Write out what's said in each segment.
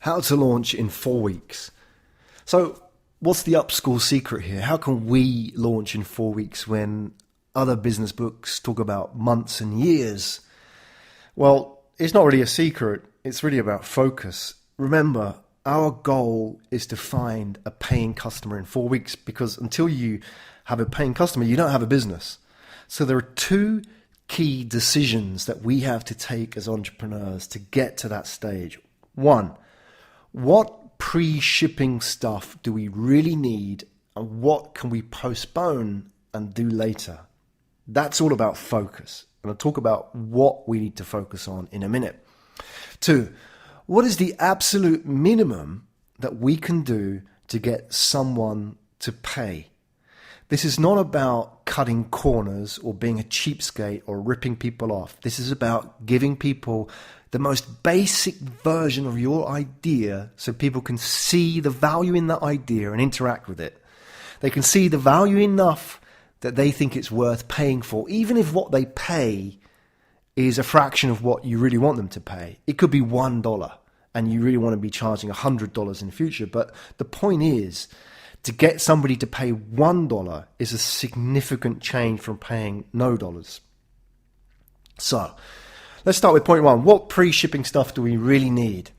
How to launch in 4 weeks. So what's the upschool secret here? How can we launch in 4 weeks when other business books talk about months and years? Well, it's not really a secret. It's really about focus. Remember, our goal is to find a paying customer in 4 weeks, because until you have a paying customer, you don't have a business. So there are two key decisions that we have to take as entrepreneurs to get to that stage. One, what pre-shipping stuff do we really need, and what can we postpone and do later? That's all about focus. And I'll talk about what we need to focus on in a minute. Two, what is the absolute minimum that we can do to get someone to pay? This is not about cutting corners or being a cheapskate or ripping people off. This is about giving people the most basic version of your idea so people can see the value in that idea and interact with it. They can see the value enough that they think it's worth paying for, even if what they pay is a fraction of what you really want them to pay. It could be $1 and you really want to be charging $100 in the future. But the point is, to get somebody to pay $1 is a significant change from paying no dollars. So let's start with point one. What pre-shipping stuff do we really need?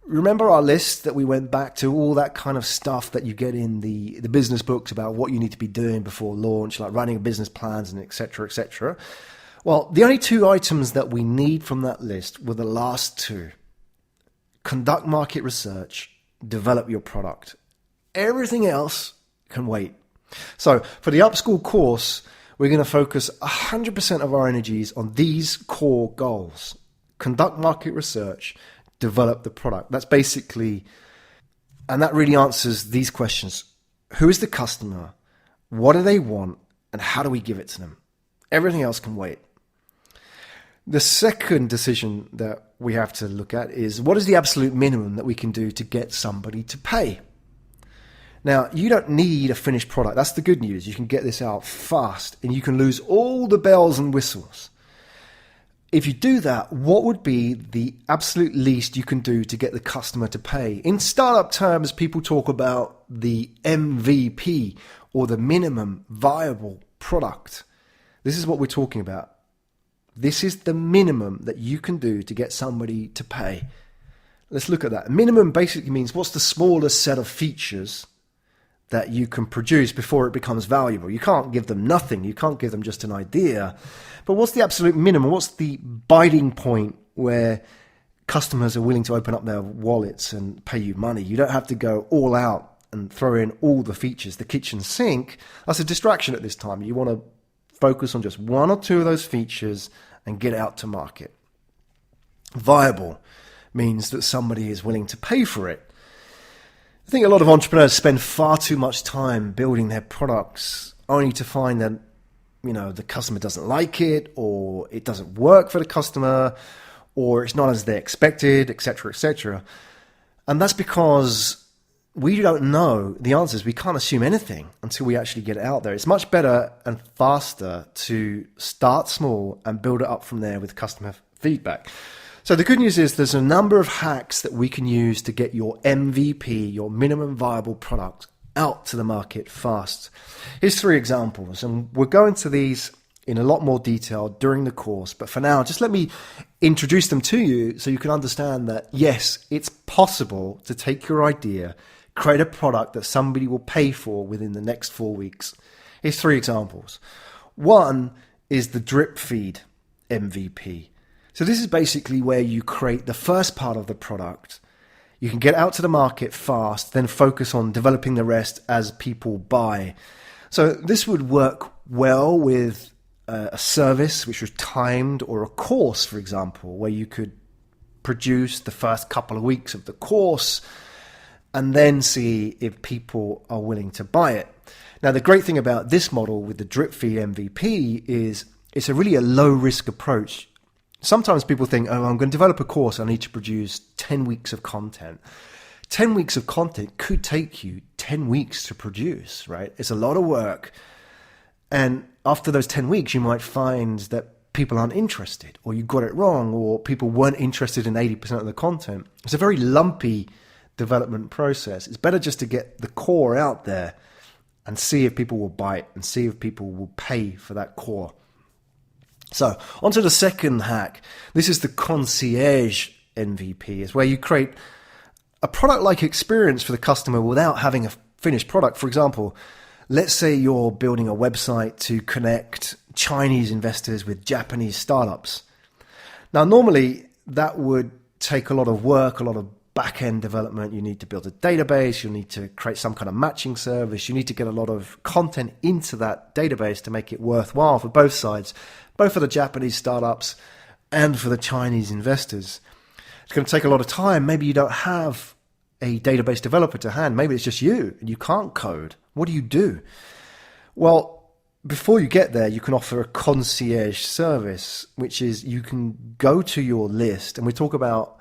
Remember our list that we went back to, all that kind of stuff that you get in the business books about what you need to be doing before launch, like writing business plans and et cetera, et cetera. Well, the only two items that we need from that list were the last two. Conduct market research, develop your product. Everything else can wait. So for the Upschool course, we're going to focus 100% of our energies on these core goals. Conduct market research, develop the product. That's basically, and that really answers these questions. Who is the customer? What do they want? And how do we give it to them? Everything else can wait. The second decision that we have to look at is, what is the absolute minimum that we can do to get somebody to pay? Now, you don't need a finished product. That's the good news. You can get this out fast and you can lose all the bells and whistles. If you do that, what would be the absolute least you can do to get the customer to pay? In startup terms, people talk about the MVP, or the minimum viable product. This is what we're talking about. This is the minimum that you can do to get somebody to pay. Let's look at that. Minimum basically means what's the smallest set of features that you can produce before it becomes valuable. You can't give them nothing. You can't give them just an idea. But what's the absolute minimum? What's the biting point where customers are willing to open up their wallets and pay you money? You don't have to go all out and throw in all the features. The kitchen sink, that's a distraction at this time. You want to focus on just one or two of those features and get out to market. Viable means that somebody is willing to pay for it. I think a lot of entrepreneurs spend far too much time building their products only to find that, the customer doesn't like it, or it doesn't work for the customer, or it's not as they expected, etc., etc. And that's because we don't know the answers. We can't assume anything until we actually get it out there. It's much better and faster to start small and build it up from there with customer feedback. So the good news is there's a number of hacks that we can use to get your MVP, your minimum viable product, out to the market fast. Here's 3 examples, and we'll go into these in a lot more detail during the course. But for now, just let me introduce them to you so you can understand that, yes, it's possible to take your idea, create a product that somebody will pay for within the next 4 weeks. Here's 3 examples. One is the drip feed MVP. So this is basically where you create the first part of the product. You can get out to the market fast, then focus on developing the rest as people buy. So this would work well with a service which was timed, or a course, for example, where you could produce the first couple of weeks of the course and then see if people are willing to buy it. Now, the great thing about this model with the drip feed MVP is it's a low risk approach. Sometimes people think, I'm going to develop a course, I need to produce 10 weeks of content. 10 weeks of content could take you 10 weeks to produce, right? It's a lot of work. And after those 10 weeks, you might find that people aren't interested, or you got it wrong, or people weren't interested in 80% of the content. It's a very lumpy development process. It's better just to get the core out there and see if people will buy it and see if people will pay for that core. So onto the second hack. This is the Concierge MVP. It's where you create a product-like experience for the customer without having a finished product. For example, let's say you're building a website to connect Chinese investors with Japanese startups. Now, normally that would take a lot of work, a lot of back-end development. You need to build a database. You need to create some kind of matching service. You need to get a lot of content into that database to make it worthwhile for both sides, both for the Japanese startups and for the Chinese investors. It's going to take a lot of time. Maybe you don't have a database developer to hand. Maybe it's just you and you can't code. What do you do? Well, before you get there, you can offer a concierge service, which is you can go to your list, and we talk about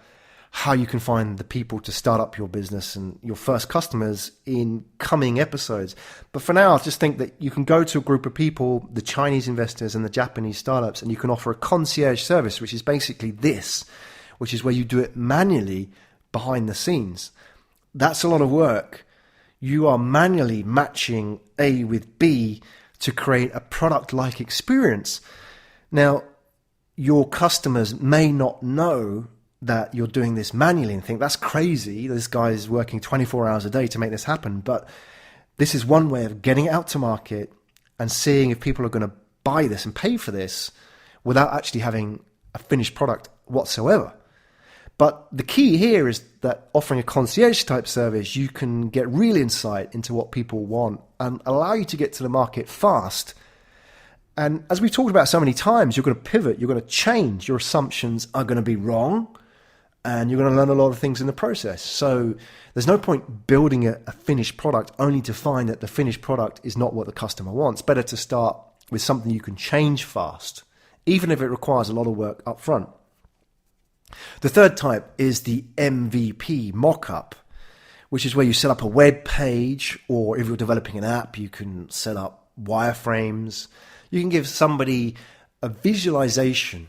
how you can find the people to start up your business and your first customers in coming episodes. But for now, just think that you can go to a group of people, the Chinese investors and the Japanese startups, and you can offer a concierge service, which is basically this, which is where you do it manually behind the scenes. That's a lot of work. You are manually matching A with B to create a product-like experience. Now, your customers may not know that you're doing this manually and think, that's crazy. This guy is working 24 hours a day to make this happen. But this is one way of getting it out to market and seeing if people are going to buy this and pay for this without actually having a finished product whatsoever. But the key here is that offering a concierge type service, you can get real insight into what people want and allow you to get to the market fast. And as we've talked about so many times, you're going to pivot, you're going to change, your assumptions are going to be wrong, and you're going to learn a lot of things in the process. So there's no point building a finished product only to find that the finished product is not what the customer wants. Better to start with something you can change fast, even if it requires a lot of work up front. The third type is the MVP mock-up, which is where you set up a web page, or if you're developing an app, you can set up wireframes. You can give somebody a visualization,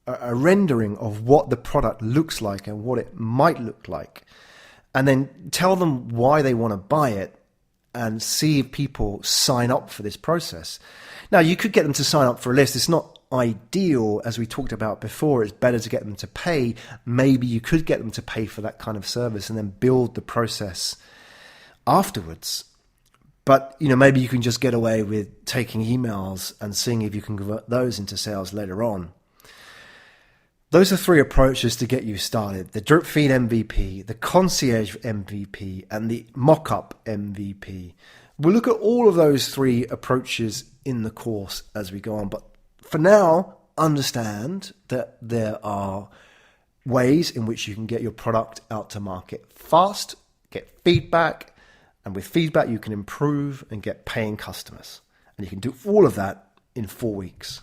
a rendering of what the product looks like and what it might look like, and then tell them why they want to buy it and see if people sign up for this process. Now, you could get them to sign up for a list. It's not ideal, as we talked about before. It's better to get them to pay. Maybe you could get them to pay for that kind of service and then build the process afterwards. But, maybe you can just get away with taking emails and seeing if you can convert those into sales later on. Those are three approaches to get you started: the drip feed MVP, the concierge MVP, and the mock-up MVP. We'll look at all of those three approaches in the course as we go on. But for now, understand that there are ways in which you can get your product out to market fast, get feedback, and with feedback you can improve and get paying customers. And you can do all of that in 4 weeks.